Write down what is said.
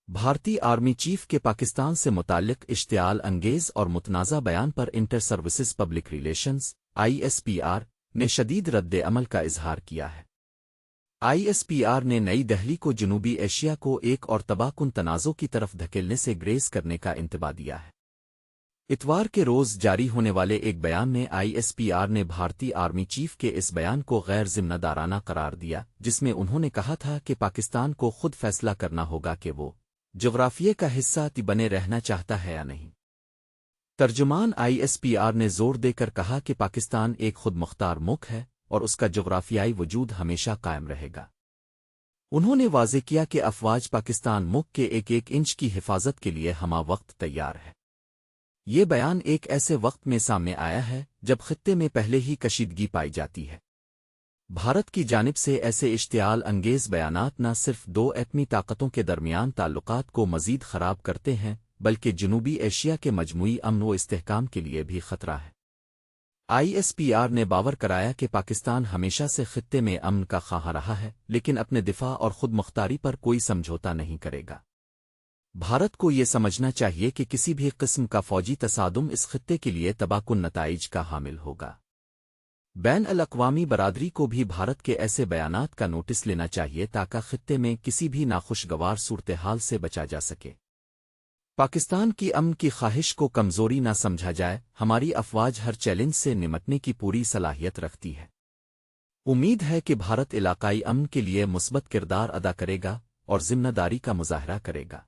بھارتی army chief کے پاکستان سے متعلق اشتعال انگیز اور متنازع بیان پر inter services public relations (ISPR) نے شدید رد عمل کا اظہار کیا ہے۔ ISPR نے نئی دہلی کو جنوبی ایشیا کو ایک اور تباہ کن تنازع کی طرف دھکیلنے سے گریز کرنے کا انتباہ دیا ہے۔ اتوار کے روز جاری ہونے والے ایک بیان میں ISPR نے بھارتی آرمی چیف کے اس بیان کو غیر ذمہ دارانہ قرار دیا، جس میں انہوں نے کہا تھا کہ پاکستان کو خود فیصلہ کرنا ہوگا کہ وہ جغرافیے کا حصہ بنے رہنا چاہتا ہے یا نہیں۔ ترجمان ISPR نے زور دے کر کہا کہ پاکستان ایک خود مختار ملک ہے اور اس کا جغرافیائی وجود ہمیشہ قائم رہے گا۔ انہوں نے واضح کیا کہ افواج پاکستان ملک کے ایک ایک انچ کی حفاظت کے لیے ہمہ وقت تیار ہے۔ یہ بیان ایک ایسے وقت میں سامنے آیا ہے جب خطے میں پہلے ہی کشیدگی پائی جاتی ہے۔ بھارت کی جانب سے ایسے اشتعال انگیز بیانات نہ صرف دو ایٹمی طاقتوں کے درمیان تعلقات کو مزید خراب کرتے ہیں بلکہ جنوبی ایشیا کے مجموعی امن و استحکام کے لیے بھی خطرہ ہے۔ ISPR نے باور کرایا کہ پاکستان ہمیشہ سے خطے میں امن کا خواہاں رہا ہے لیکن اپنے دفاع اور خود مختاری پر کوئی سمجھوتا نہیں کرے گا۔ بھارت کو یہ سمجھنا چاہیے کہ کسی بھی قسم کا فوجی تصادم اس خطے کے لیے تباہ کن نتائج کا حامل ہوگا۔ بین الاقوامی برادری کو بھی بھارت کے ایسے بیانات کا نوٹس لینا چاہیے تاکہ خطے میں کسی بھی ناخوشگوار صورتحال سے بچا جا سکے۔ پاکستان کی امن کی خواہش کو کمزوری نہ سمجھا جائے، ہماری افواج ہر چیلنج سے نمٹنے کی پوری صلاحیت رکھتی ہے۔ امید ہے کہ بھارت علاقائی امن کے لیے مثبت کردار ادا کرے گا اور ذمہ داری کا مظاہرہ کرے گا۔